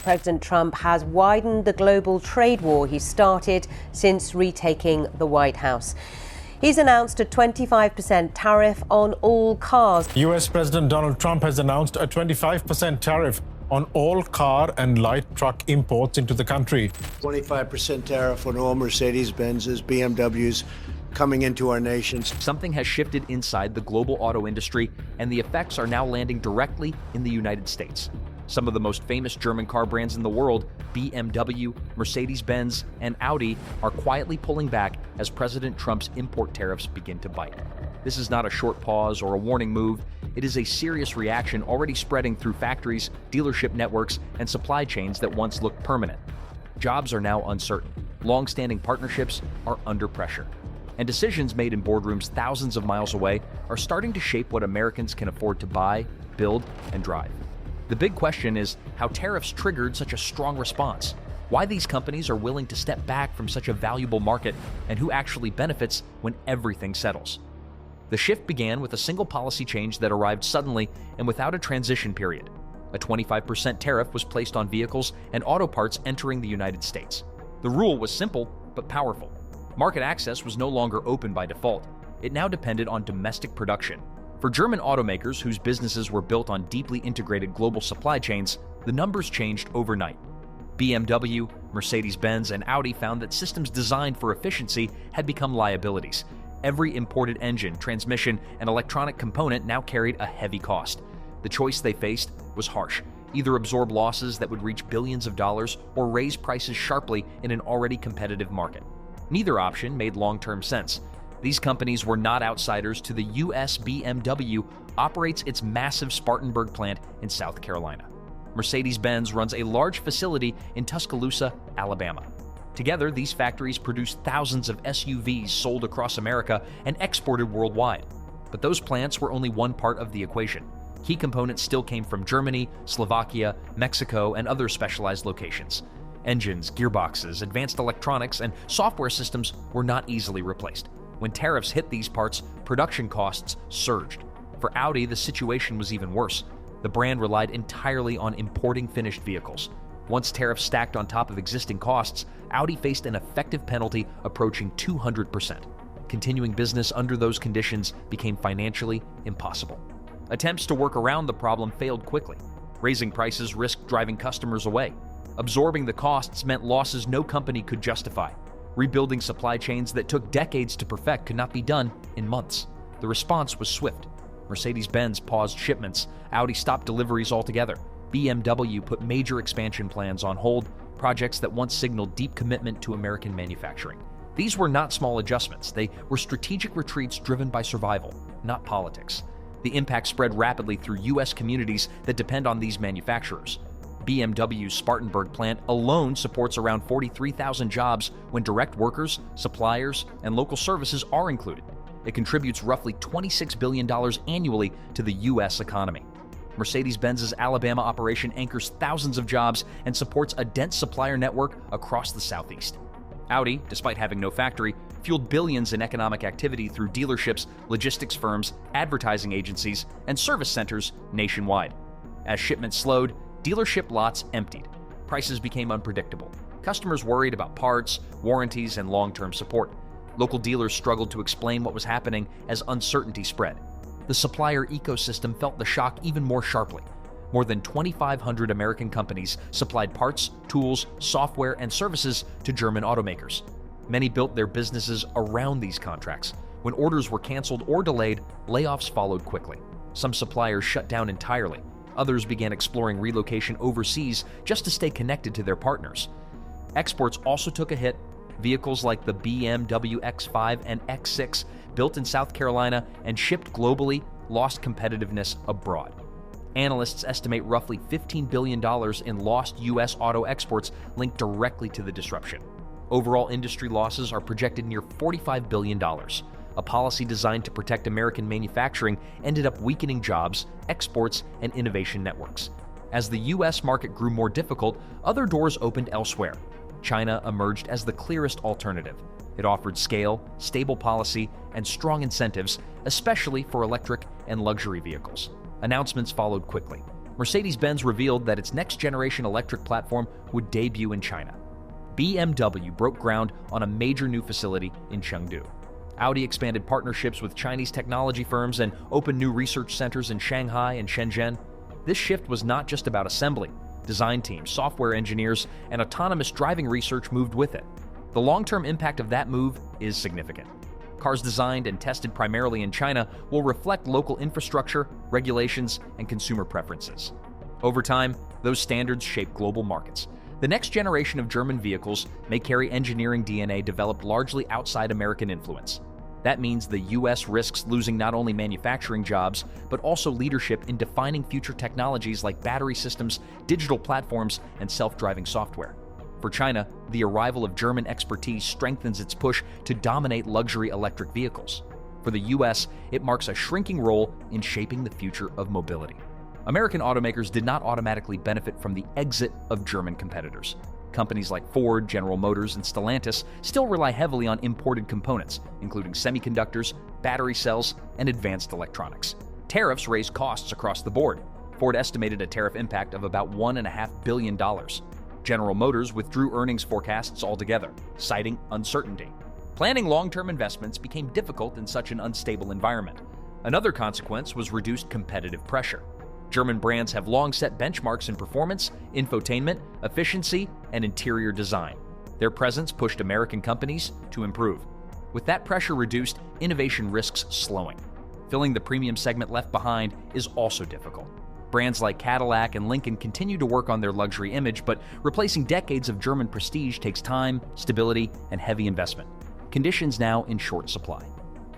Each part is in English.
President Trump has widened the global trade war he started since retaking the White House. He's announced a 25% tariff on all cars. US President Donald Trump has announced a 25% tariff on all car and light truck imports into the country. 25% tariff on all Mercedes-Benz's, BMWs coming into our nation. Something has shifted inside the global auto industry, and the effects are now landing directly in the United States. Some of the most famous German car brands in the world, BMW, Mercedes-Benz, and Audi, are quietly pulling back as President Trump's import tariffs begin to bite. This is not a short pause or a warning move. It is a serious reaction already spreading through factories, dealership networks, and supply chains that once looked permanent. Jobs are now uncertain. Long-standing partnerships are under pressure. And decisions made in boardrooms thousands of miles away are starting to shape what Americans can afford to buy, build, and drive. The big question is how tariffs triggered such a strong response, why these companies are willing to step back from such a valuable market, and who actually benefits when everything settles. The shift began with a single policy change that arrived suddenly and without a transition period. A 25% tariff was placed on vehicles and auto parts entering the United States. The rule was simple but powerful. Market access was no longer open by default. It now depended on domestic production. For German automakers whose businesses were built on deeply integrated global supply chains, the numbers changed overnight. BMW, Mercedes-Benz, and Audi found that systems designed for efficiency had become liabilities. Every imported engine, transmission, and electronic component now carried a heavy cost. The choice they faced was harsh: either absorb losses that would reach billions of dollars or raise prices sharply in an already competitive market. Neither option made long-term sense. These companies were not outsiders to the US. BMW operates its massive Spartanburg plant in South Carolina. Mercedes-Benz runs a large facility in Tuscaloosa, Alabama. Together, these factories produce thousands of SUVs sold across America and exported worldwide. But those plants were only one part of the equation. Key components still came from Germany, Slovakia, Mexico, and other specialized locations. Engines, gearboxes, advanced electronics, and software systems were not easily replaced. When tariffs hit these parts, production costs surged. For Audi, the situation was even worse. The brand relied entirely on importing finished vehicles. Once tariffs stacked on top of existing costs, Audi faced an effective penalty approaching 200%. Continuing business under those conditions became financially impossible. Attempts to work around the problem failed quickly. Raising prices risked driving customers away. Absorbing the costs meant losses no company could justify. Rebuilding supply chains that took decades to perfect could not be done in months. The response was swift. Mercedes-Benz paused shipments. Audi stopped deliveries altogether. BMW put major expansion plans on hold, projects that once signaled deep commitment to American manufacturing. These were not small adjustments. They were strategic retreats driven by survival, not politics. The impact spread rapidly through U.S. communities that depend on these manufacturers. BMW's Spartanburg plant alone supports around 43,000 jobs when direct workers, suppliers, and local services are included. It contributes roughly $26 billion annually to the U.S. economy. Mercedes-Benz's Alabama operation anchors thousands of jobs and supports a dense supplier network across the Southeast. Audi, despite having no factory, fueled billions in economic activity through dealerships, logistics firms, advertising agencies, and service centers nationwide. As shipments slowed, dealership lots emptied. Prices became unpredictable. Customers worried about parts, warranties, and long-term support. Local dealers struggled to explain what was happening as uncertainty spread. The supplier ecosystem felt the shock even more sharply. More than 2,500 American companies supplied parts, tools, software, and services to German automakers. Many built their businesses around these contracts. When orders were canceled or delayed, layoffs followed quickly. Some suppliers shut down entirely. Others began exploring relocation overseas just to stay connected to their partners. Exports also took a hit. Vehicles like the BMW X5 and X6, built in South Carolina and shipped globally, lost competitiveness abroad. Analysts estimate roughly $15 billion in lost U.S. auto exports linked directly to the disruption. Overall industry losses are projected near $45 billion. A policy designed to protect American manufacturing ended up weakening jobs, exports, and innovation networks. As the U.S. market grew more difficult, other doors opened elsewhere. China emerged as the clearest alternative. It offered scale, stable policy, and strong incentives, especially for electric and luxury vehicles. Announcements followed quickly. Mercedes-Benz revealed that its next-generation electric platform would debut in China. BMW broke ground on a major new facility in Chengdu. Audi expanded partnerships with Chinese technology firms and opened new research centers in Shanghai and Shenzhen. This shift was not just about assembly. Design teams, software engineers, and autonomous driving research moved with it. The long-term impact of that move is significant. Cars designed and tested primarily in China will reflect local infrastructure, regulations, and consumer preferences. Over time, those standards shape global markets. The next generation of German vehicles may carry engineering DNA developed largely outside American influence. That means the U.S. risks losing not only manufacturing jobs, but also leadership in defining future technologies like battery systems, digital platforms, and self-driving software. For China, the arrival of German expertise strengthens its push to dominate luxury electric vehicles. For the U.S., it marks a shrinking role in shaping the future of mobility. American automakers did not automatically benefit from the exit of German competitors. Companies like Ford, General Motors, and Stellantis still rely heavily on imported components, including semiconductors, battery cells, and advanced electronics. Tariffs raise costs across the board. Ford estimated a tariff impact of about $1.5 billion. General Motors withdrew earnings forecasts altogether, citing uncertainty. Planning long-term investments became difficult in such an unstable environment. Another consequence was reduced competitive pressure. German brands have long set benchmarks in performance, infotainment, efficiency, and interior design. Their presence pushed American companies to improve. With that pressure reduced, innovation risks slowing. Filling the premium segment left behind is also difficult. Brands like Cadillac and Lincoln continue to work on their luxury image, but replacing decades of German prestige takes time, stability, and heavy investment. Conditions now in short supply.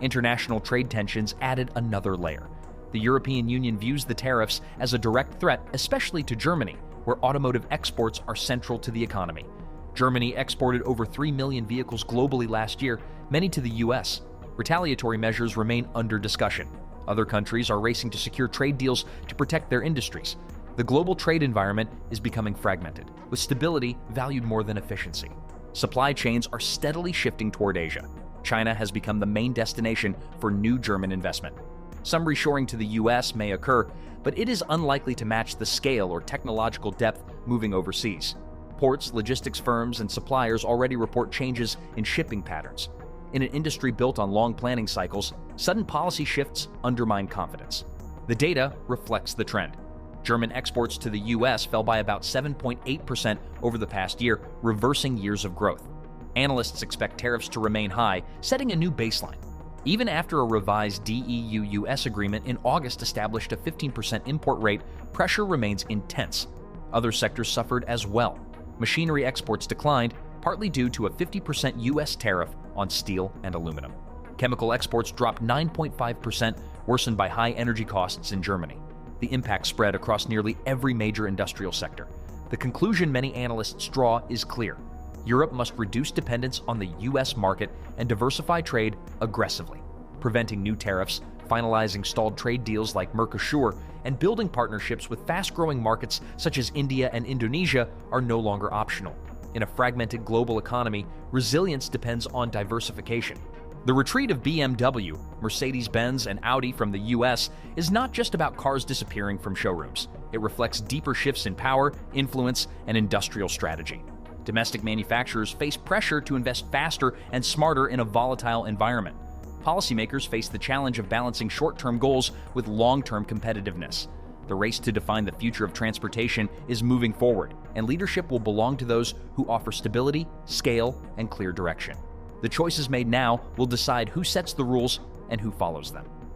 International trade tensions added another layer. The European Union views the tariffs as a direct threat, especially to Germany, where automotive exports are central to the economy. Germany exported over 3 million vehicles globally last year, many to the U.S. Retaliatory measures remain under discussion. Other countries are racing to secure trade deals to protect their industries. The global trade environment is becoming fragmented, with stability valued more than efficiency. Supply chains are steadily shifting toward Asia. China has become the main destination for new German investment. Some reshoring to the U.S. may occur, but it is unlikely to match the scale or technological depth moving overseas. Ports, logistics firms, and suppliers already report changes in shipping patterns. In an industry built on long planning cycles, sudden policy shifts undermine confidence. The data reflects the trend. German exports to the U.S. fell by about 7.8% over the past year, reversing years of growth. Analysts expect tariffs to remain high, setting a new baseline. Even after a revised DEU-US agreement in August established a 15% import rate, pressure remains intense. Other sectors suffered as well. Machinery exports declined, partly due to a 50% U.S. tariff on steel and aluminum. Chemical exports dropped 9.5%, worsened by high energy costs in Germany. The impact spread across nearly every major industrial sector. The conclusion many analysts draw is clear. Europe must reduce dependence on the U.S. market and diversify trade aggressively. Preventing new tariffs, finalizing stalled trade deals like Mercosur, and building partnerships with fast-growing markets such as India and Indonesia are no longer optional. In a fragmented global economy, resilience depends on diversification. The retreat of BMW, Mercedes-Benz, and Audi from the U.S. is not just about cars disappearing from showrooms. It reflects deeper shifts in power, influence, and industrial strategy. Domestic manufacturers face pressure to invest faster and smarter in a volatile environment. Policymakers face the challenge of balancing short-term goals with long-term competitiveness. The race to define the future of transportation is moving forward, and leadership will belong to those who offer stability, scale, and clear direction. The choices made now will decide who sets the rules and who follows them.